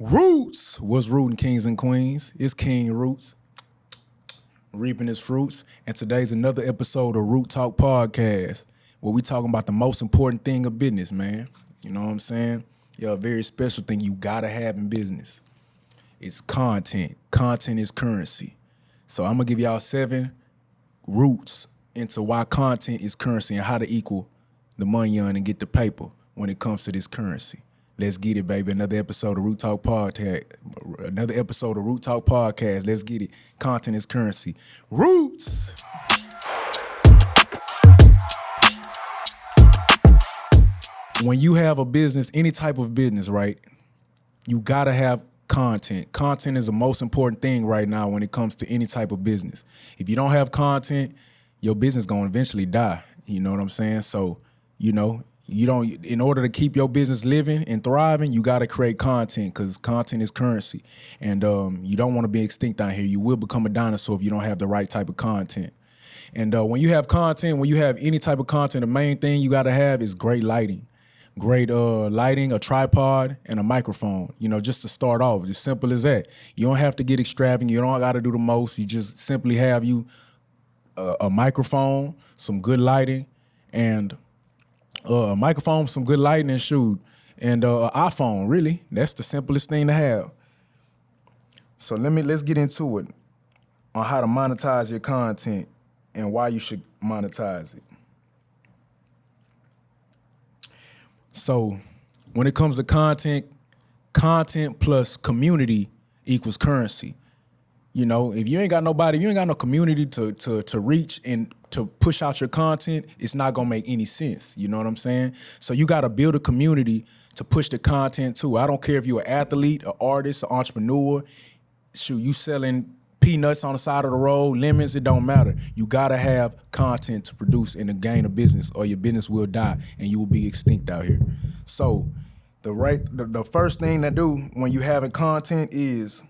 Roots was rooting kings and queens. It's King Roots, reaping his fruits. And today's another episode of Root Talk Podcast, where we talking about the most important thing of business, man. You know what I'm saying? Yeah, a very special thing you gotta have in business. It's content. Content is currency. So I'm gonna give y'all 7 roots into why content is currency and how to equal the money on and get the paper when it comes to this currency. Let's get it, baby. Another episode of Root Talk Podcast. Another episode of Root Talk Podcast. Let's get it. Content is currency. Roots. When you have a business, any type of business, right, you gotta have content. Content is the most important thing right now when it comes to any type of business. If you don't have content, your business gonna eventually die. You know what I'm saying? So, in order to keep your business living and thriving, you got to create content because content is currency. And you don't want to be extinct out here. You will become a dinosaur if you don't have the right type of content. And when you have content, when you have any type of content, the main thing you got to have is great lighting. Great lighting, a tripod, and a microphone, just to start off. As simple as that. You don't have to get extravagant. You don't got to do the most. You just simply have a microphone, some good lighting, and a microphone, some good lighting, and shoot, and an iPhone. Really, that's the simplest thing to have. So let's get into it on how to monetize your content and why you should monetize it. So when it comes to content plus community equals currency. If you ain't got nobody, if you ain't got no community to reach and to push out your content, it's not gonna make any sense. You know what I'm saying? So you gotta build a community to push the content to. I don't care if you're an athlete, an artist, an entrepreneur. Shoot, you selling peanuts on the side of the road, lemons, it don't matter. You gotta have content to produce in the gain of business, or your business will die and you will be extinct out here. So the first thing to do when you having content is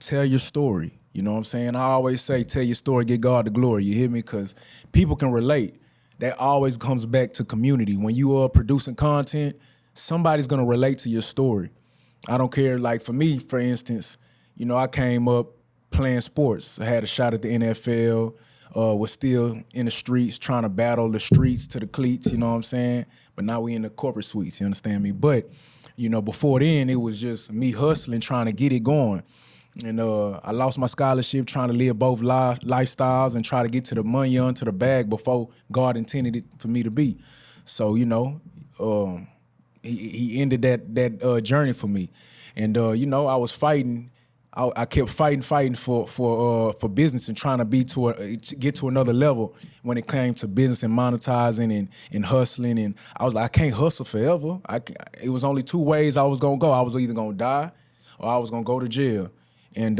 tell your story. You know what I'm saying? I always say, tell your story, get God the glory. You hear me? Because people can relate. That always comes back to community. When you are producing content, somebody's going to relate to your story. I don't care. Like for me, for instance, I came up playing sports. I had a shot at the NFL, was still in the streets trying to battle the streets to the cleats, you know what I'm saying? But now we in the corporate suites, you understand me? But, before then, it was just me hustling, trying to get it going. And I lost my scholarship trying to live both lifestyles and try to get to the money onto the bag before God intended it for me to be. So, he ended that journey for me. And, I was fighting. I kept fighting for business and trying to get to another level when it came to business and monetizing and hustling. And I was like, I can't hustle forever. It was only 2 ways I was going to go. I was either going to die or I was going to go to jail. And,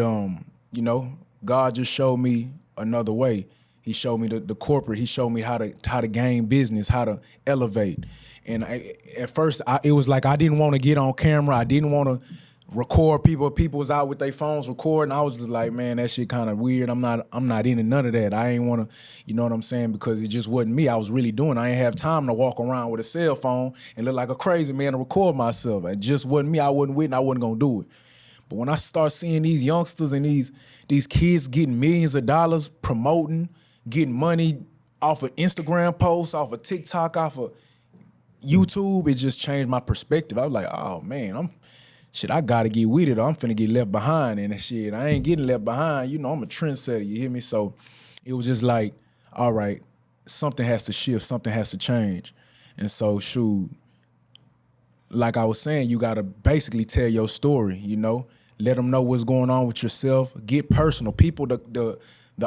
God just showed me another way. He showed me the corporate. He showed me how to gain business, how to elevate. And at first, it was like I didn't want to get on camera. I didn't want to record people. People was out with their phones recording. I was just like, man, that shit kind of weird. I'm not into none of that. I ain't want to, you know what I'm saying? Because it just wasn't me. I was really doing. I ain't have time to walk around with a cell phone and look like a crazy man to record myself. It just wasn't me. I wasn't with it, and I wasn't gonna do it. But when I start seeing these youngsters and these kids getting millions of dollars promoting, getting money off of Instagram posts, off of TikTok, off of YouTube, it just changed my perspective. I was like, oh man, I gotta get with it or I'm finna get left behind. And shit, I ain't getting left behind. I'm a trendsetter, you hear me? So it was just like, all right, something has to shift, something has to change. And so shoot, like I was saying, you gotta basically tell your story, let them know what's going on with yourself. Get personal. People, the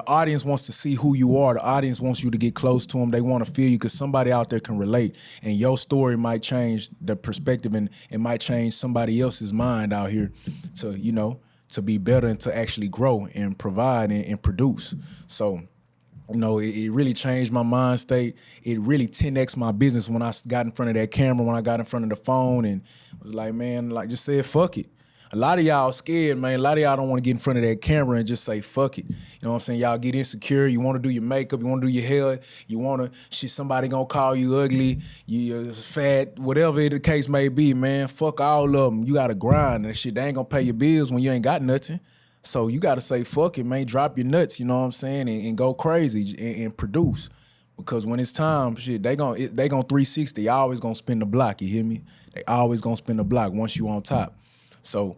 audience wants to see who you are. The audience wants you to get close to them. They want to feel you because somebody out there can relate. And your story might change the perspective and it might change somebody else's mind out here to be better and to actually grow and provide and produce. So, it really changed my mind state. It really 10x my business when I got in front of that camera, when I got in front of the phone and was like, man, just said, fuck it. A lot of y'all scared, man. A lot of y'all don't want to get in front of that camera and just say, fuck it. You know what I'm saying? Y'all get insecure. You want to do your makeup. You want to do your hair. You want to, shit, somebody going to call you ugly, you fat, whatever the case may be, man. Fuck all of them. You got to grind. And shit, they ain't going to pay your bills when you ain't got nothing. So you got to say, fuck it, man. Drop your nuts, you know what I'm saying? And go crazy and produce. Because when it's time, shit, they gon' 360. They always gonna spin the block, you hear me? They always gonna spin the block once you on top. So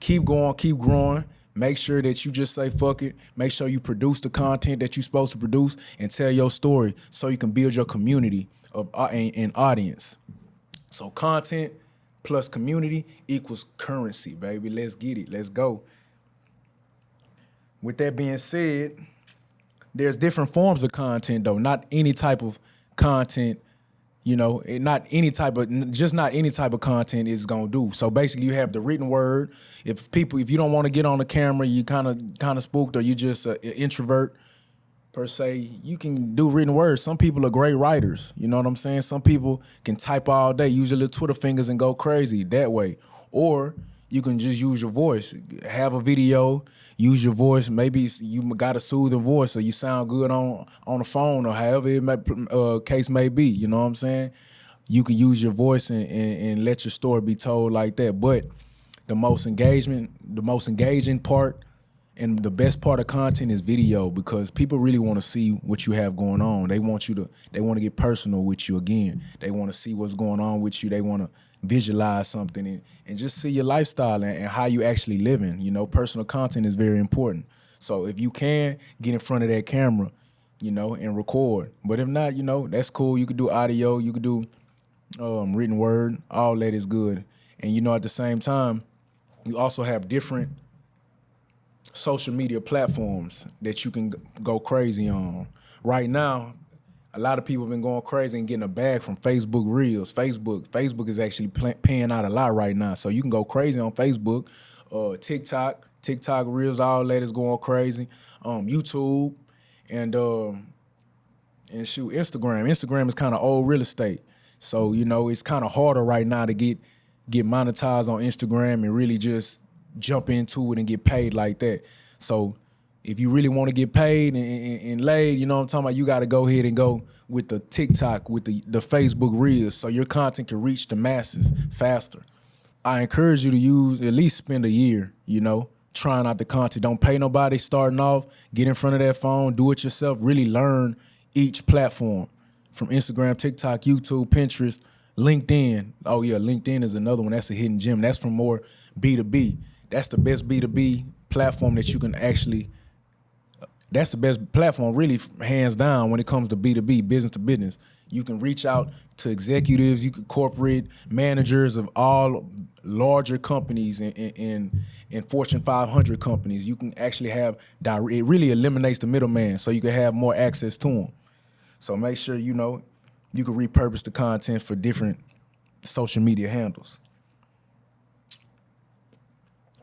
keep going, keep growing. Make sure that you just say fuck it. Make sure you produce the content that you're supposed to produce and tell your story so you can build your community of and audience. So content plus community equals currency, baby. Let's get it. Let's go. With that being said, there's different forms of content though. Not any type of content, you know, not any type of content is gonna do. So basically you have the written word. If you don't want to get on the camera, you kind of spooked, or you just an introvert per se, you can do written words. Some people are great writers, you know what I'm saying? Some people can type all day, use your little Twitter fingers and go crazy that way. Or you can just use your voice, have a video, use your voice. Maybe you got a soothing voice, or you sound good on the phone, or however case may be. You know what I'm saying? You can use your voice and let your story be told like that. But the most engaging part and the best part of content is video, because people really want to see what you have going on. They want to get personal with you again. They want to see what's going on with you. They want to visualize something and just see your lifestyle and how you actually living. You know, personal content is very important. So if you can get in front of that camera, you know, and record. But if not, you know, that's cool. You could do audio, you could do written word, all that is good. And you know, at the same time, you also have different social media platforms that you can go crazy on. Right now, a lot of people have been going crazy and getting a bag from Facebook Reels. Facebook is actually paying out a lot right now. So you can go crazy on Facebook, TikTok Reels, all that is going crazy. YouTube and shoot, Instagram. Instagram is kind of old real estate. So, you know, it's kind of harder right now to get monetized on Instagram and really just jump into it and get paid like that. So if you really want to get paid and laid, you know what I'm talking about, you got to go ahead and go with the TikTok, with the Facebook Reels, so your content can reach the masses faster. I encourage you to at least spend a year, you know, trying out the content. Don't pay nobody starting off. Get in front of that phone, do it yourself, really learn each platform from Instagram, TikTok, YouTube, Pinterest, LinkedIn. Oh yeah, LinkedIn is another one. That's a hidden gem. That's from more B2B. That's the best B2B platform that you can actually, that's the best platform really, hands down, when it comes to B2B, business to business. You can reach out to executives, you can corporate managers of all larger companies and Fortune 500 companies. You can actually have direct, it really eliminates the middleman, so you can have more access to them. So make sure, you know, you can repurpose the content for different social media handles.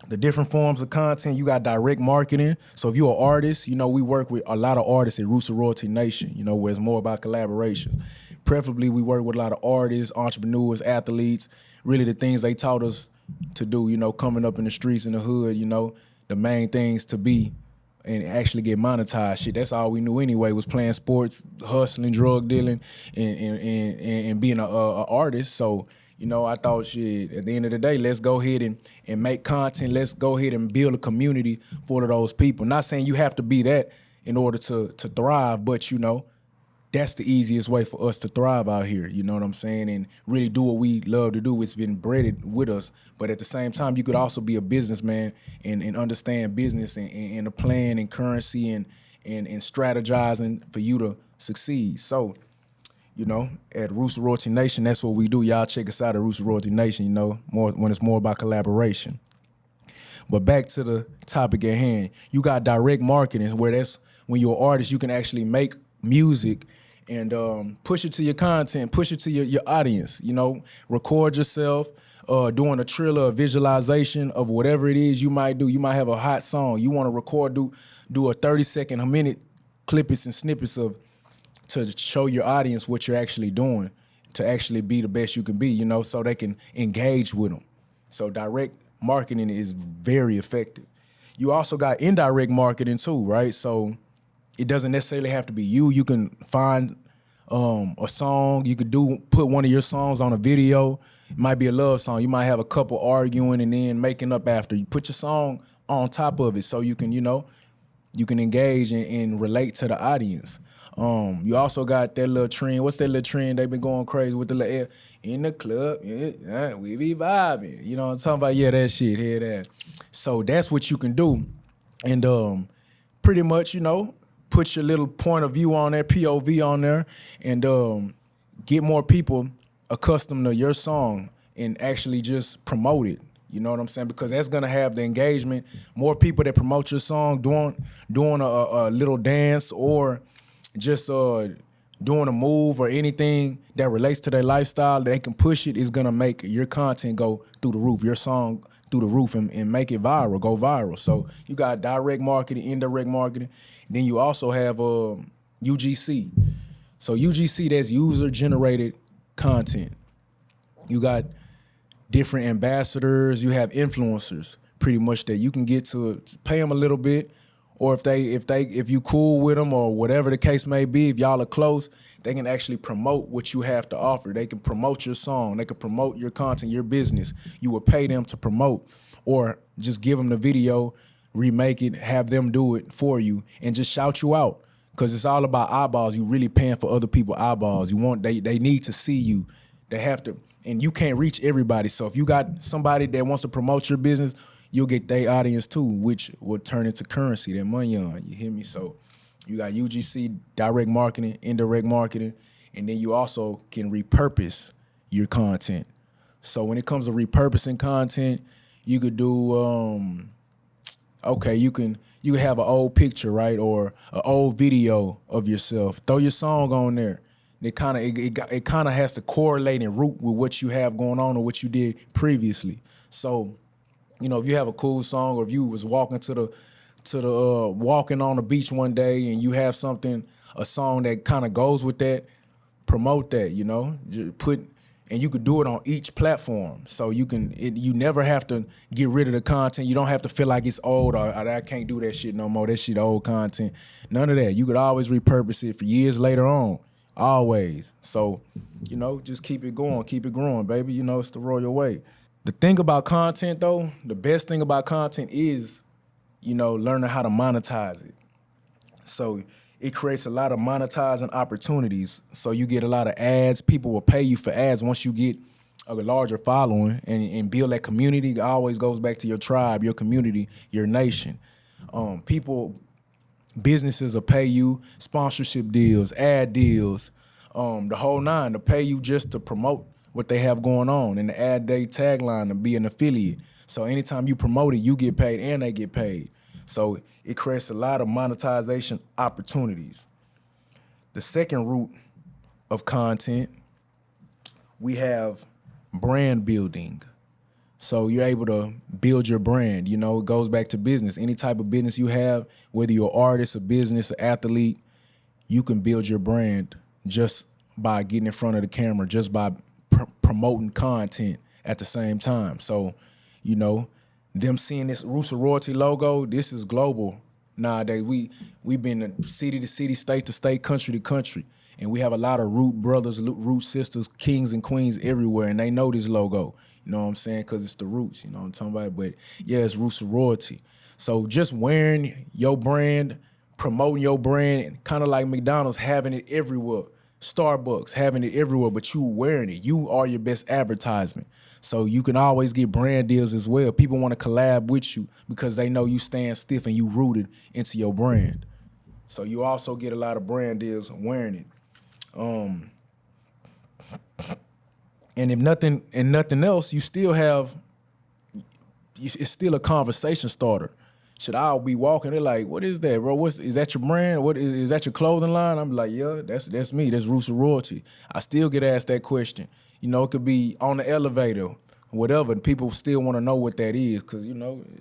The different forms of content, you got direct marketing. So if you're an artist, you know, we work with a lot of artists at Roots of Royalty Nation, you know, where it's more about collaborations. Preferably, we work with a lot of artists, entrepreneurs, athletes, really the things they taught us to do, you know, coming up in the streets in the hood, you know, the main things to be and actually get monetized. Shit, that's all we knew anyway, was playing sports, hustling, drug dealing, and being an artist. So, you know, I thought, shit, at the end of the day, let's go ahead and make content. Let's go ahead and build a community for those people. Not saying you have to be that in order to thrive, but, you know, that's the easiest way for us to thrive out here, you know what I'm saying? And really do what we love to do. It's been bred with us. But at the same time, you could also be a businessman and understand business and the plan and currency and strategizing for you to succeed. So, you know, at Roots of Royalty Nation, that's what we do. Y'all check us out at Roots of Royalty Nation, you know, more when it's more about collaboration. But back to the topic at hand. You got direct marketing, where that's when you're an artist, you can actually make music and push it to your content, push it to your audience, you know, record yourself, doing a trailer, a visualization of whatever it is you might do. You might have a hot song. You want to record, do a 30-second, a minute clippets and snippets to show your audience what you're actually doing, to actually be the best you can be, you know, so they can engage with them. So direct marketing is very effective. You also got indirect marketing too, right? So it doesn't necessarily have to be you. You can find a song. You could put one of your songs on a video. It might be a love song. You might have a couple arguing and then making up after. You put your song on top of it so you can, you can engage and relate to the audience. You also got that little trend. What's that little trend they've been going crazy with the little in the club? Yeah, we be vibing. You know what I'm talking about? Yeah, that shit. Hear that. So that's what you can do. And pretty much, put your little point of view on there, POV on there, and get more people accustomed to your song and actually just promote it. You know what I'm saying? Because that's gonna have the engagement. More people that promote your song doing a little dance or just doing a move or anything that relates to their lifestyle, they can push it, is gonna make your content go through the roof, your song through the roof and make it viral, go viral. So you got direct marketing, indirect marketing. Then you also have UGC. So UGC, that's user generated content. You got different ambassadors, you have influencers pretty much that you can get to pay them a little bit, or if you cool with them or whatever the case may be, if y'all are close, they can actually promote what you have to offer. They can promote your song, they can promote your content, your business. You would pay them to promote, or just give them the video, remake it, have them do it for you, and just shout you out. Because it's all about eyeballs. You really paying for other people's eyeballs. They need to see you. They have to, and you can't reach everybody. So if you got somebody that wants to promote your business, you'll get their audience too, which will turn into currency, that money on. You hear me? So you got UGC, direct marketing, indirect marketing, and then you also can repurpose your content. So when it comes to repurposing content, you could do, you can have an old picture, right, or an old video of yourself. Throw your song on there. It kind of has to correlate and root with what you have going on or what you did previously. So, if you have a cool song, or if you was walking walking on the beach one day and you have a song that kind of goes with that, promote that. Just and you could do it on each platform. So you never have to get rid of the content. You don't have to feel like it's old or I can't do that shit no more. That shit old content. None of that. You could always repurpose it for years later on. Always. So, just keep it going, keep it growing, baby. It's the royal way. The thing about content though, the best thing about content is, learning how to monetize it. So it creates a lot of monetizing opportunities. So you get a lot of ads. People will pay you for ads once you get a larger following and build that community. It always goes back to your tribe, your community, your nation. Businesses will pay you sponsorship deals, ad deals, the whole nine, to pay you just to promote what they have going on. And the ad day tagline to be an affiliate. So anytime you promote it, you get paid and they get paid. So it creates a lot of monetization opportunities. The second root of content, we have brand building. So you're able to build your brand. It goes back to business. Any type of business you have, whether you're an artist, a business, an athlete, you can build your brand just by getting in front of the camera, just by promoting content at the same time. So, them seeing this Rooster Royalty logo, this is global nowadays. We've been city to city, state to state, country to country. And we have a lot of root brothers, root sisters, kings and queens everywhere, and they know this logo. You know what I'm saying? Because it's the roots, you know what I'm talking about? But yeah, it's Rooster Royalty. So just wearing your brand, promoting your brand, kind of like McDonald's having it everywhere, Starbucks having it everywhere, but you wearing it. You are your best advertisement. So you can always get brand deals as well. People want to collab with you because they know you stand stiff and you rooted into your brand. So you also get a lot of brand deals wearing it. And if nothing else, you still have, it's still a conversation starter. Should I be walking? They're like, what is that, bro? Is that your brand? What is that your clothing line? I'm like, yeah, that's me. That's Rooster Royalty. I still get asked that question. It could be on the elevator, whatever. And people still want to know what that is because,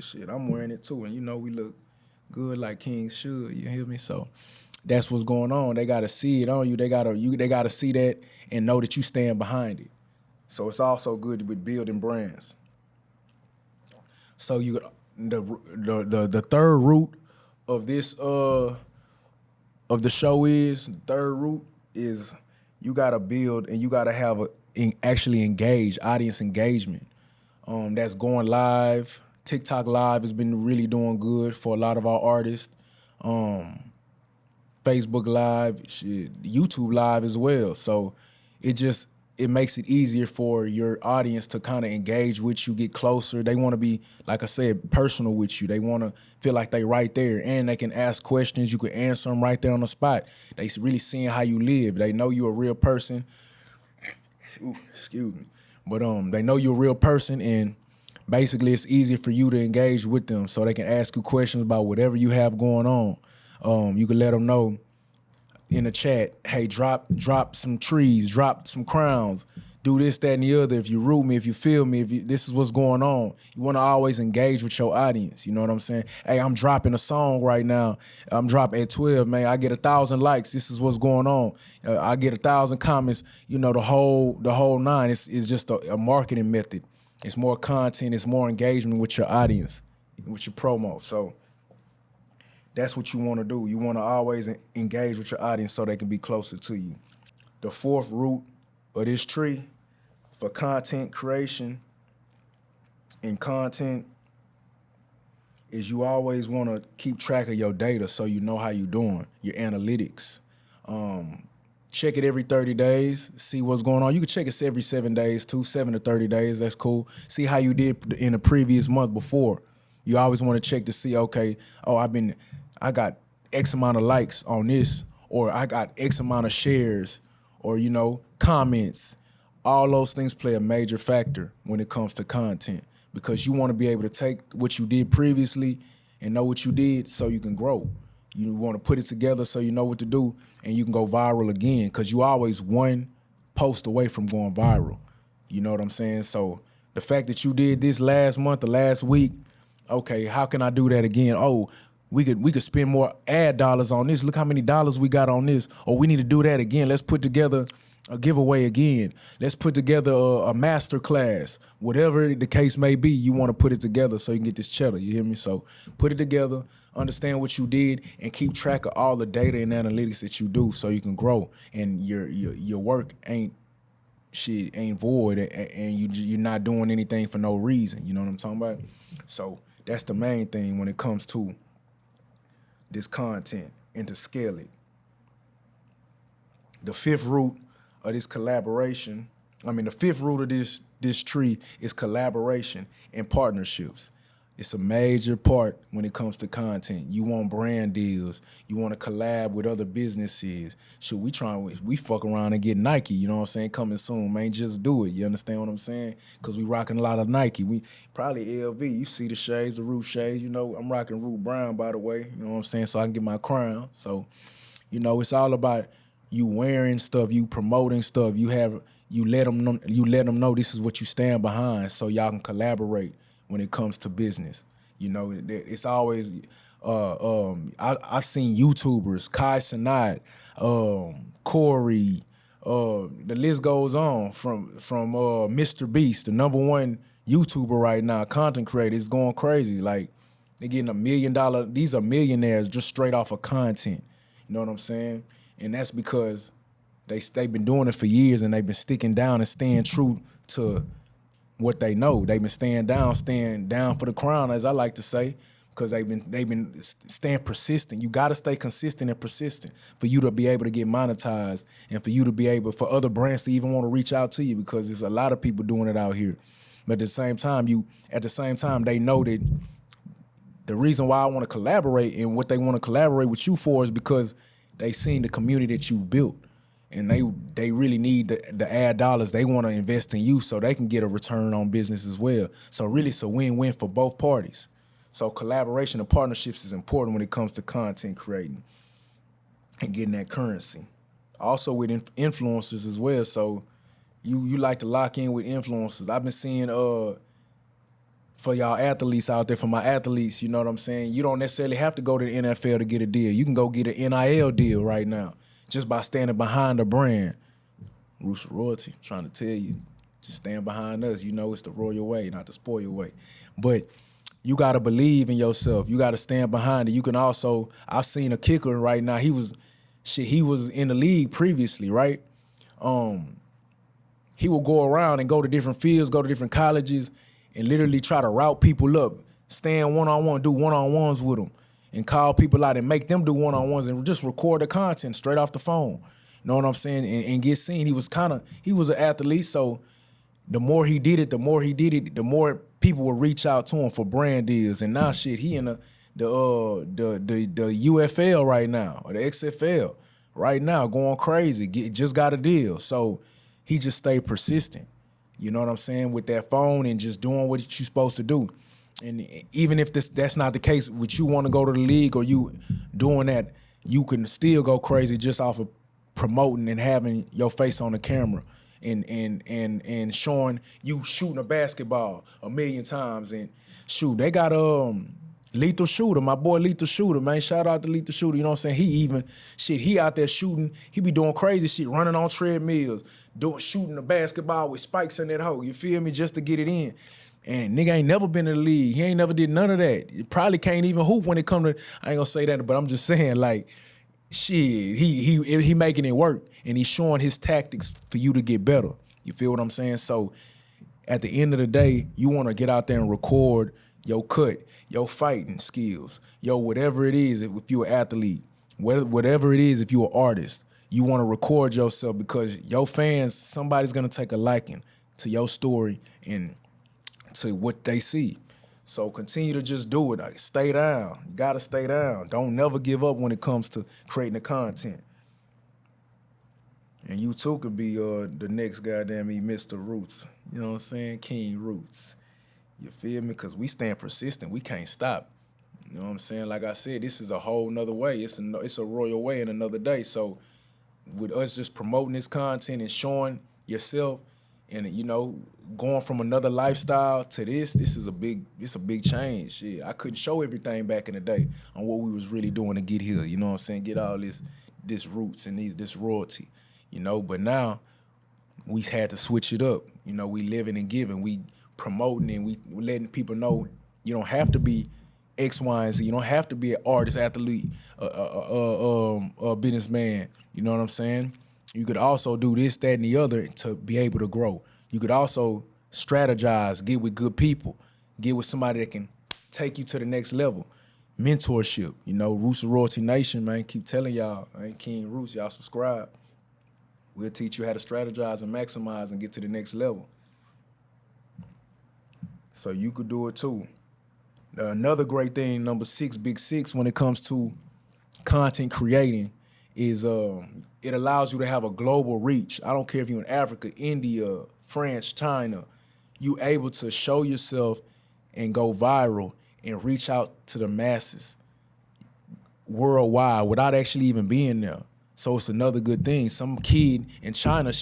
shit, I'm wearing it too. And, we look good like kings should. You hear me? So that's what's going on. They got to see it on you. They got to see that and know that you stand behind it. So it's also good with building brands. So you the third root of this of the show is the third root is you gotta build and you gotta have actually engage audience engagement. That's going live. TikTok live has been really doing good for a lot of our artists. Facebook Live, shit, YouTube Live as well. So it just it makes it easier for your audience to kind of engage with you, get closer. They want to be, like I said, personal with you. They want to feel like they right there, and they can ask questions. You can answer them right there on the spot. They really seeing how you live. They know you're a real person. Ooh, excuse me, but they know you're a real person, and basically it's easier for you to engage with them, so they can ask you questions about whatever you have going on. You can let them know in the chat, hey, drop some trees, drop some crowns, do this, that, and the other. If you root me, if you feel me, this is what's going on. You want to always engage with your audience. You know what I'm saying? Hey, I'm dropping a song right now. I'm dropping at 12, man. I get 1,000 likes. This is what's going on. I get 1,000 comments. You know, the whole nine. It's just a marketing method. It's more content. It's more engagement with your audience, with your promo. So that's what you want to do. You want to always engage with your audience so they can be closer to you. The fourth root of this tree for content creation and content is you always want to keep track of your data so you know how you're doing, your analytics. Check it every 30 days, see what's going on. You can check it every 7 days too, 7 to 30 days, that's cool. See how you did in the previous month before. You always want to check to see, okay, oh, I got X amount of likes on this, or I got X amount of shares, or, you know, comments. All those things play a major factor when it comes to content, because you want to be able to take what you did previously and know what you did so you can grow. You want to put it together so you know what to do and you can go viral again, because you always one post away from going viral. You know what I'm saying? So the fact that you did this last month or last week, okay, how can I do that again? Oh, we could spend more ad dollars on this. Look how many dollars we got on this. Or we need to do that again. Let's put together a giveaway again. Let's put together a master class. Whatever the case may be, you want to put it together so you can get this cheddar. You hear me? So put it together, understand what you did, and keep track of all the data and analytics that you do so you can grow. And your work ain't void, and you're not doing anything for no reason. You know what I'm talking about? So that's the main thing when it comes to this content, and to scale it. The fifth root of this collaboration, the fifth root of this tree is collaboration and partnerships. It's a major part when it comes to content. You want brand deals. You want to collab with other businesses. Should we fuck around and get Nike, you know what I'm saying? Coming soon, man. Just do it. You understand what I'm saying? Because we rocking a lot of Nike. We probably LV. You see the shades, the Root shades. You know, I'm rocking Root Brown, by the way. You know what I'm saying? So I can get my crown. So, you know, it's all about you wearing stuff, you promoting stuff. You let them know this is what you stand behind, so y'all can collaborate when it comes to business. You know, it's always I've seen YouTubers, Kai Cenat, Corey, the list goes on, from Mr. Beast, the #1 YouTuber right now, content creator, is going crazy. Like, they're getting $1 million. These are millionaires just straight off of content. You know what I'm saying? And that's because they've been doing it for years, and they've been sticking down and staying true to what they know. They've been staying down for the crown, as I like to say, because they've been staying persistent. You got to stay consistent and persistent for you to be able to get monetized, and for you to be able, for other brands to even want to reach out to you, because there's a lot of people doing it out here. But at the same time, they know that the reason why I want to collaborate and what they want to collaborate with you for is because they seen the community that you've built, and they really need the ad dollars. They want to invest in you so they can get a return on business as well. So really, it's a win-win for both parties. So collaboration and partnerships is important when it comes to content creating and getting that currency. Also with influencers as well. So you like to lock in with influencers. I've been seeing for y'all athletes out there, for my athletes, you know what I'm saying? You don't necessarily have to go to the NFL to get a deal. You can go get an NIL deal right now just by standing behind a brand. Rooster Royalty, I'm trying to tell you, just stand behind us. You know it's the royal way, not the spoil way. But you got to believe in yourself. You got to stand behind it. You can also, I've seen a kicker right now. He was in the league previously, right? He will go around and go to different fields, go to different colleges, and literally try to route people up, stand one-on-one, do one-on-ones with them, and call people out and make them do one-on-ones and just record the content straight off the phone. You know what I'm saying? And get seen. He was an athlete, so the more he did it, the more people would reach out to him for brand deals. And now shit, he in the UFL right now, or the XFL right now, going crazy. Just got a deal. So he just stayed persistent. You know what I'm saying? With that phone and just doing what you're supposed to do. And even if that's not the case, with you want to go to the league or you doing that, you can still go crazy just off of promoting and having your face on the camera and showing you shooting a basketball a million times. And shoot, they got Lethal Shooter, my boy Lethal Shooter, man. Shout out to Lethal Shooter, you know what I'm saying? He out there shooting, he be doing crazy shit, running on treadmills, shooting the basketball with spikes in that hole, you feel me, just to get it in. And nigga ain't never been in the league. He ain't never did none of that. He probably can't even hoop when it come to, I ain't gonna say that, but I'm just saying, like, shit, he making it work, and he's showing his tactics for you to get better. You feel what I'm saying? So at the end of the day, you want to get out there and record your cut, your fighting skills, whatever it is. If you're an athlete, whatever it is, if you're an artist, you want to record yourself because your fans, somebody's gonna take a liking to your story and to what they see. So continue to just do it. Like, stay down. You gotta stay down. Don't never give up when it comes to creating the content. And you too could be the next goddamn Mr. Roots. You know what I'm saying? King Roots. You feel me? Because we stand persistent. We can't stop. You know what I'm saying? Like I said, this is a whole nother way. It's a royal way in another day. So with us just promoting this content and showing yourself and, you know, going from another lifestyle to this is a big change. Shit, I couldn't show everything back in the day on what we was really doing to get here. You know what I'm saying? Get all this roots and this royalty, you know. But now we had to switch it up. You know, we living and giving. We promoting and we letting people know you don't have to be X, Y, and Z. You don't have to be an artist, athlete, a businessman. You know what I'm saying? You could also do this, that, and the other to be able to grow. You could also strategize, get with good people, get with somebody that can take you to the next level. Mentorship, you know, Roots of Royalty Nation, man. Keep telling y'all, I ain't King Roots, y'all subscribe. We'll teach you how to strategize and maximize and get to the next level. So you could do it too. Another great thing, number 6, big 6, when it comes to content creating is it allows you to have a global reach. I don't care if you're in Africa, India, France, China, you able to show yourself and go viral and reach out to the masses worldwide without actually even being there. So it's another good thing. Some kid in China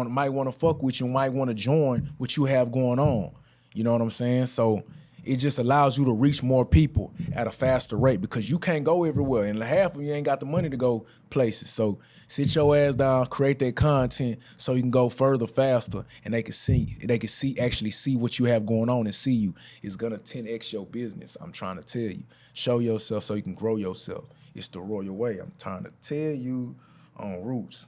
might want to fuck with you, might want to join what you have going on. You know what I'm saying? So it just allows you to reach more people at a faster rate because you can't go everywhere, and half of you ain't got the money to go places. So sit your ass down, create that content so you can go further, faster, and they can actually see what you have going on and see you. It's gonna 10x your business. I'm trying to tell you. Show yourself so you can grow yourself. It's the royal way. I'm trying to tell you on Roots.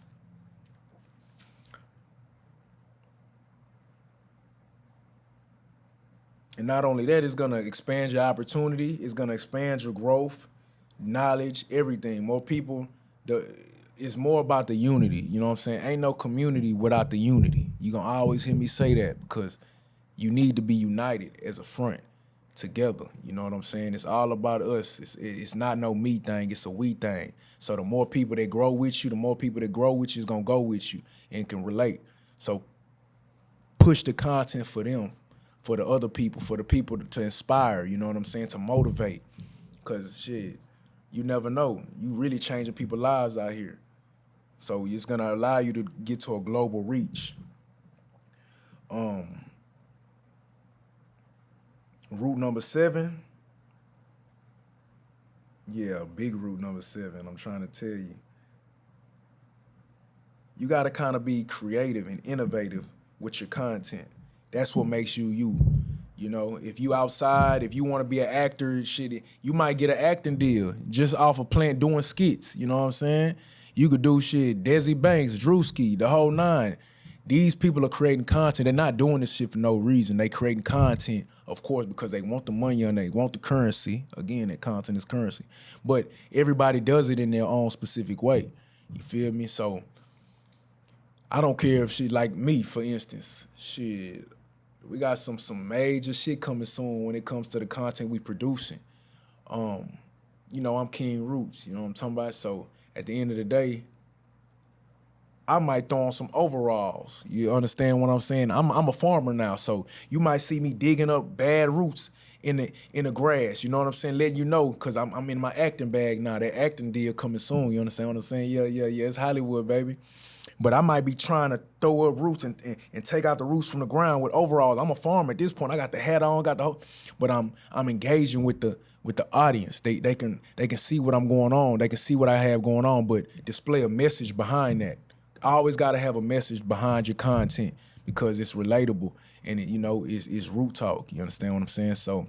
And not only that, it's gonna expand your opportunity. It's gonna expand your growth, knowledge, everything. More people. It's more about the unity. You know what I'm saying? Ain't no community without the unity. You gonna always hear me say that because you need to be united as a front together. You know what I'm saying? It's all about us. It's not no me thing. It's a we thing. So the more people that grow with you, the more people that grow with you is gonna go with you and can relate. So push the content for them, for the other people, for the people to inspire, you know what I'm saying, to motivate. Because, shit, you never know. You really changing people's lives out here. So it's going to allow you to get to a global reach. Route number 7. Yeah, big route number 7, I'm trying to tell you. You got to kind of be creative and innovative with your content. That's what makes you you. You know, if you outside, if you want to be an actor, shit, you might get an acting deal just off of doing skits. You know what I'm saying? You could do shit, Desi Banks, Drewski, the whole nine. These people are creating content. They're not doing this shit for no reason. They creating content, of course, because they want the money and they want the currency. Again, that content is currency. But everybody does it in their own specific way. You feel me? So I don't care if she like me, for instance. Shit, we got some major shit coming soon when it comes to the content we producing. You know, I'm King Roots, you know what I'm talking about? So at the end of the day, I might throw on some overalls. You understand what I'm saying? I'm a farmer now, so you might see me digging up bad roots in the grass. You know what I'm saying? Letting you know, because I'm in my acting bag now. That acting deal coming soon. You understand what I'm saying? Yeah. It's Hollywood, baby. But I might be trying to throw up roots and take out the roots from the ground with overalls. I'm a farmer at this point. I got the hat on, but I'm engaging with the audience. They can see what I'm going on. They can see what I have going on, but display a message behind that. I always got to have a message behind your content because it's relatable and it's root talk. You understand what I'm saying? So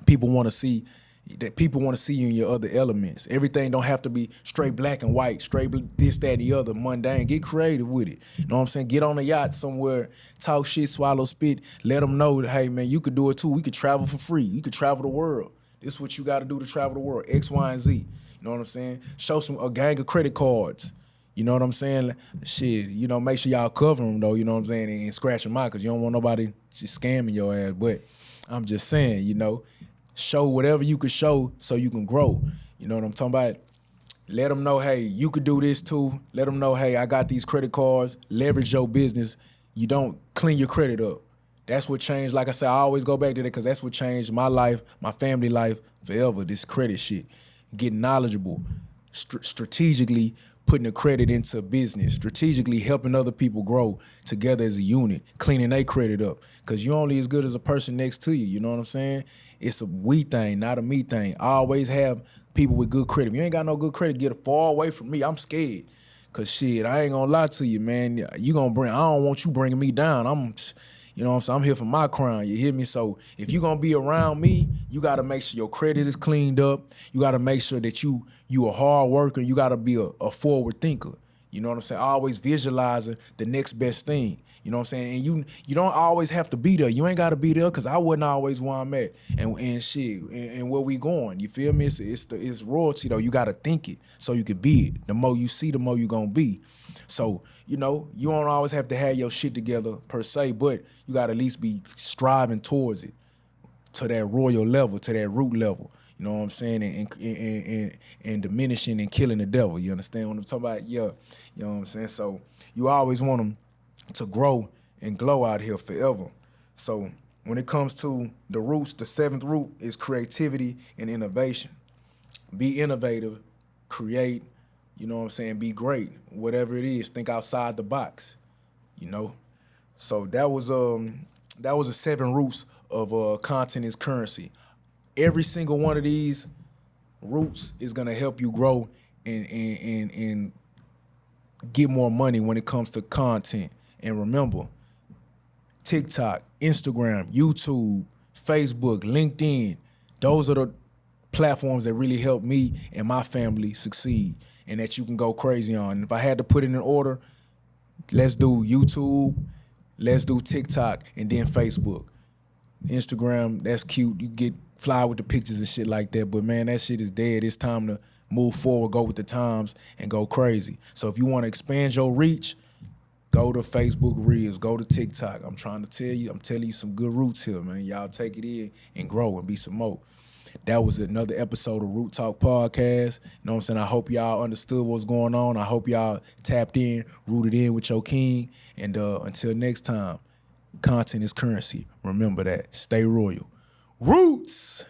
people want to see you in your other elements. Everything don't have to be straight black and white, straight this, that, and the other, mundane. Get creative with it. You know what I'm saying? Get on a yacht somewhere, talk shit, swallow spit, let them know that, hey, man, you could do it too. We could travel for free. You could travel the world. This is what you got to do to travel the world, X, Y, and Z. You know what I'm saying? Show a gang of credit cards. You know what I'm saying? Shit, make sure y'all cover them, though, you know what I'm saying, and scratch them out because you don't want nobody just scamming your ass. But I'm just saying, show whatever you could show so you can grow. You know what I'm talking about? Let them know, hey, you could do this too. Let them know, hey, I got these credit cards. Leverage your business. You don't clean your credit up. That's what changed. Like I said, I always go back to that because that's what changed my life, my family life forever, this credit shit. Getting knowledgeable, strategically putting the credit into business, strategically helping other people grow together as a unit, cleaning their credit up. Because you're only as good as a person next to you, you know what I'm saying? It's a we thing, not a me thing. I always have people with good credit. If you ain't got no good credit, get far away from me. I'm scared. Because shit, I ain't gonna lie to you, man. I don't want you bringing me down. You know what I'm saying? I'm here for my crown, you hear me? So if you're gonna be around me, you gotta make sure your credit is cleaned up. You gotta make sure that you a hard worker. You gotta be a forward thinker. You know what I'm saying? Always visualizing the next best thing. You know what I'm saying? And you don't always have to be there. You ain't gotta be there because I wasn't always where I'm at and shit and where we going. You feel me? It's royalty though. You gotta think it so you can be it. The more you see, the more you gonna be. So, you don't always have to have your shit together per se, but you got to at least be striving towards it to that royal level, to that root level. You know what I'm saying? And diminishing and killing the devil. You understand what I'm talking about? Yeah. You know what I'm saying? So you always want them to grow and glow out here forever. So when it comes to the roots, the seventh root is creativity and innovation. Be innovative, create, you know what I'm saying, be great. Whatever it is, think outside the box, So that was the 7 roots of content is currency. Every single one of these roots is gonna help you grow and get more money when it comes to content. And remember, TikTok, Instagram, YouTube, Facebook, LinkedIn, those are the platforms that really help me and my family succeed and that you can go crazy on. And if I had to put it in order, let's do YouTube, let's do TikTok, and then Facebook. Instagram, that's cute. You get fly with the pictures and shit like that, but man, that shit is dead. It's time to move forward, go with the times, and go crazy. So if you want to expand your reach, go to Facebook Reels, go to TikTok. I'm telling you some good roots here, man. Y'all take it in and grow and be some more. That was another episode of Root Talk Podcast. You know what I'm saying? I hope y'all understood what's going on. I hope y'all tapped in, rooted in with your king. And until next time, content is currency. Remember that. Stay royal. Roots!